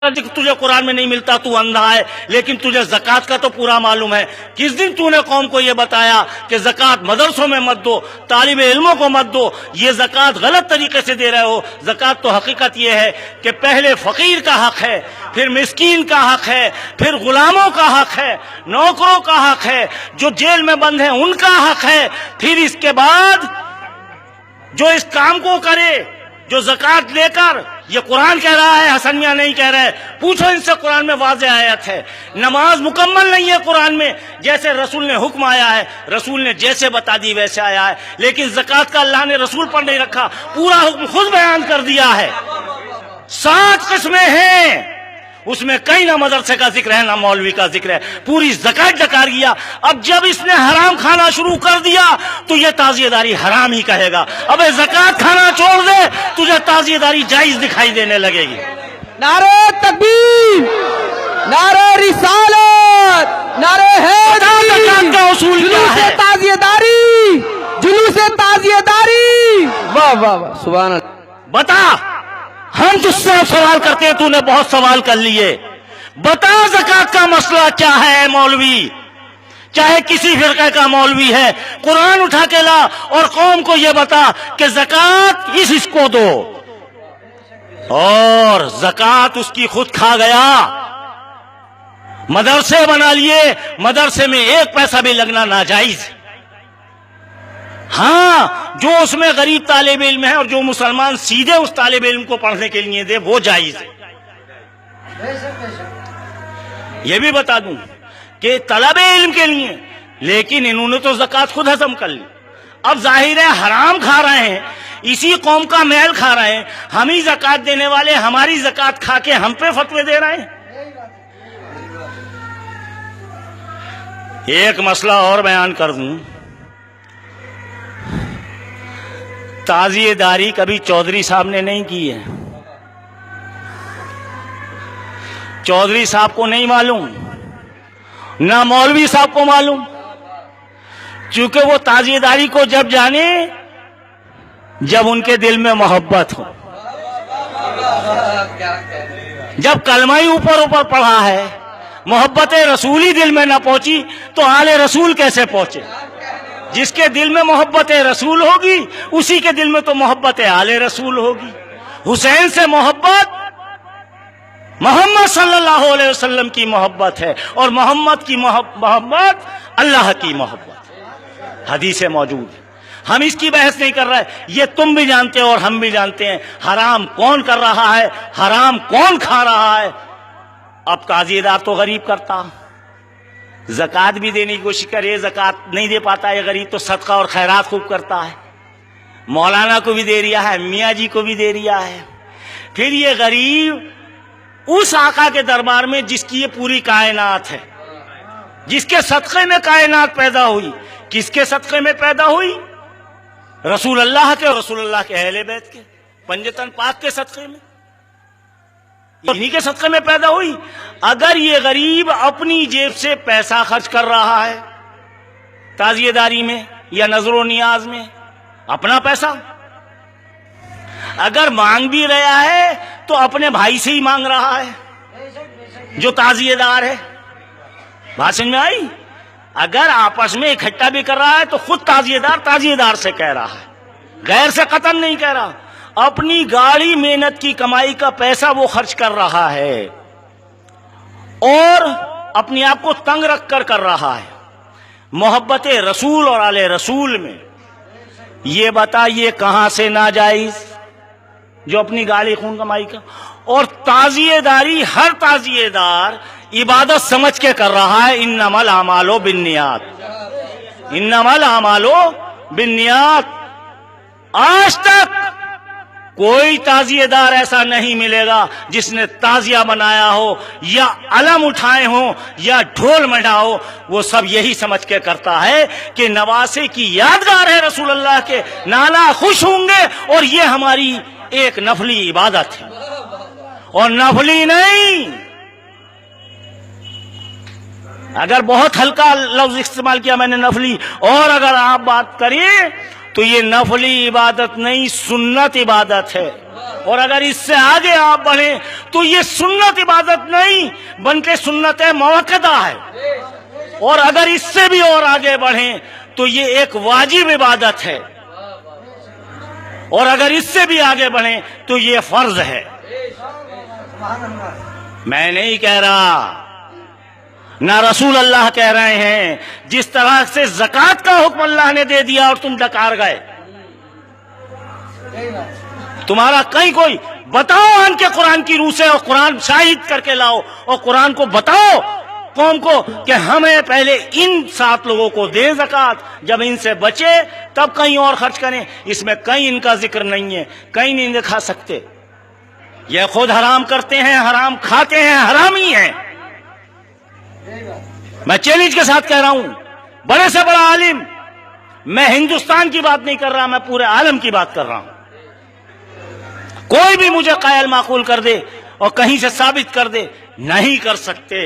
تجھے قرآن میں نہیں ملتا، تو اندھا ہے، لیکن تجھے زکوٰۃ کا تو پورا معلوم ہے۔ کس دن تو نے قوم کو یہ بتایا کہ زکوٰۃ مدرسوں میں مت دو، طالب علموں کو مت دو، یہ زکوٰۃ غلط طریقے سے دے رہے ہو۔ زکوٰۃ تو حقیقت یہ ہے کہ پہلے فقیر کا حق ہے، پھر مسکین کا حق ہے، پھر غلاموں کا حق ہے، نوکروں کا حق ہے، جو جیل میں بند ہیں ان کا حق ہے، پھر اس کے بعد جو اس کام کو کرے، جو زکوٰۃ لے کر، یہ قرآن کہہ رہا ہے، حسن میاں نہیں کہہ رہے، پوچھو ان سے، قرآن میں واضح آیت ہے۔ نماز مکمل نہیں ہے قرآن میں، جیسے رسول نے حکم آیا ہے، رسول نے جیسے بتا دی ویسے آیا ہے، لیکن زکوٰۃ کا اللہ نے رسول پر نہیں رکھا، پورا حکم خود بیان کر دیا ہے۔ 7 قسمیں ہیں، اس میں کہیں نہ مدرسے کا ذکر ہے نہ مولوی کا ذکر ہے، پوری زکوٰۃ ڈکار گیا۔ اب جب اس نے حرام کھانا شروع کر دیا تو یہ تعزیہ داری حرام ہی کہے گا، اب زکوٰۃ کھانا چھوڑ دے تجھے تعزیہ داری جائز دکھائی دینے لگے گی۔ نعرہ تکبیر، نعرہ رسالت، نعرہ حیدری، زکوٰۃ کا اصول کیا جلوس ہے؟ تعزیہ داری، جلوس تعزیہ داری، واہ واہ واہ، سبحان اللہ۔ بتا، ہم تجھ سے سوال کرتے ہیں، تو نے بہت سوال کر لیے، بتا زکوٰۃ کا مسئلہ کیا ہے اے مولوی، چاہے کسی فرقے کا مولوی ہے، قرآن اٹھا کے لا اور قوم کو یہ بتا کہ زکوٰۃ اس کو دو، اور زکوٰۃ اس کی خود کھا گیا۔ مدرسے بنا لیے، مدرسے میں 1 پیسہ بھی لگنا ناجائز۔ ہاں، جو اس میں غریب طالب علم ہے اور جو مسلمان سیدھے اس طالب علم کو پڑھنے کے لیے دے وہ جائز ہے۔ یہ بھی بتا دوں کہ طلب علم کے لیے، لیکن انہوں نے تو زکوٰۃ خود ہضم کر لی، اب ظاہر ہے حرام کھا رہے ہیں، اسی قوم کا میل کھا رہے ہیں، ہم ہی زکوٰۃ دینے والے ہماری زکوٰۃ کھا کے ہم پہ فتوے دے رہے ہیں۔ ایک مسئلہ اور بیان کر دوں، تعزیہ داری کبھی چودھری صاحب نے نہیں کی ہے، چودھری صاحب کو نہیں معلوم، نہ مولوی صاحب کو معلوم، چونکہ وہ تعزیہ داری کو جب جانے جب ان کے دل میں محبت ہو، جب کلمہ ہی اوپر پڑھا ہے، محبت رسول ہی دل میں نہ پہنچی تو آل رسول کیسے پہنچے؟ جس کے دل میں محبت رسول ہوگی اسی کے دل میں تو محبت آل رسول ہوگی۔ حسین سے محبت محمد صلی اللہ علیہ وسلم کی محبت ہے، اور محمد کی محبت اللہ کی محبت ہے، حدیث موجود ہے۔ ہم اس کی بحث نہیں کر رہے، یہ تم بھی جانتے ہو اور ہم بھی جانتے ہیں حرام کون کر رہا ہے، حرام کون کھا رہا ہے۔ اب تعزیہ دار تو غریب کرتا، زکوٰۃ بھی دینے کی کوشش کرے، زکوٰۃ نہیں دے پاتا ہے غریب تو صدقہ اور خیرات خوب کرتا ہے، مولانا کو بھی دے رہا ہے، میاں جی کو بھی دے رہا ہے۔ پھر یہ غریب اس آقا کے دربار میں جس کی یہ پوری کائنات ہے، جس کے صدقے میں کائنات پیدا ہوئی، کس کے صدقے میں پیدا ہوئی؟ رسول اللہ کے اور رسول اللہ کے اہل بیت کے پنجتن پاک کے صدقے میں، انہی کے صدقے میں پیدا ہوئی۔ اگر یہ غریب اپنی جیب سے پیسہ خرچ کر رہا ہے تعزیہ داری میں یا نظر و نیاز میں، اپنا پیسہ، اگر مانگ بھی رہا ہے تو اپنے بھائی سے ہی مانگ رہا ہے جو تعزیہ دار ہے، بات سمجھ میں آئی؟ اگر آپس میں اکٹھا بھی کر رہا ہے تو خود تعزیہ دار سے کہہ رہا ہے، غیر سے قطعاً نہیں کہہ رہا، اپنی گاڑی محنت کی کمائی کا پیسہ وہ خرچ کر رہا ہے اور اپنے آپ کو تنگ رکھ کر رہا ہے۔ محبت رسول اور آل رسول میں یہ بتا یہ کہاں سے ناجائز، جو اپنی گاڑی خون کمائی کا، اور تعزیہ داری ہر تعزیہ دار عبادت سمجھ کے کر رہا ہے، انما الاعمال بالنیات، انما الاعمال بالنیات۔ آج تک کوئی تعزیہ دار ایسا نہیں ملے گا جس نے تعزیہ بنایا ہو یا علم اٹھائے ہوں یا ڈھول مڈا ہو، وہ سب یہی سمجھ کے کرتا ہے کہ نواسے کی یادگار ہے رسول اللہ کے، نانا خوش ہوں گے اور یہ ہماری ایک نفلی عبادت ہے، اور نفلی نہیں، اگر بہت ہلکا لفظ استعمال کیا میں نے نفلی، اور اگر آپ بات کریں تو یہ نفلی عبادت نہیں سنت عبادت ہے۔ اور اگر اس سے آگے آپ بڑھیں تو یہ سنت عبادت نہیں بلکہ سنت موقدہ ہے، اور اگر اس سے بھی اور آگے بڑھیں تو یہ ایک واجب عبادت ہے، اور اگر اس سے بھی آگے بڑھیں تو یہ فرض ہے۔ میں نہیں کہہ رہا، نہ رسول اللہ کہہ رہے ہیں، جس طرح سے زکوٰۃ کا حکم اللہ نے دے دیا اور تم ڈکار گئے، تمہارا کہیں کوئی بتاؤ آن کے قرآن کی روح سے، اور قرآن شاہد کر کے لاؤ، اور قرآن کو بتاؤ قوم کو کہ ہمیں پہلے ان 7 لوگوں کو دیں زکوٰۃ، جب ان سے بچے تب کہیں اور خرچ کریں۔ اس میں کہیں ان کا ذکر نہیں ہے، کہیں نہیں دکھا سکتے۔ یہ خود حرام کرتے ہیں، حرام کھاتے ہیں، حرامی ہیں۔ میں چیلنج کے ساتھ کہہ رہا ہوں، بڑے سے بڑا عالم، میں ہندوستان کی بات نہیں کر رہا، میں پورے عالم کی بات کر رہا ہوں، کوئی بھی مجھے قائل معقول کر دے اور کہیں سے ثابت کر دے، نہیں کر سکتے۔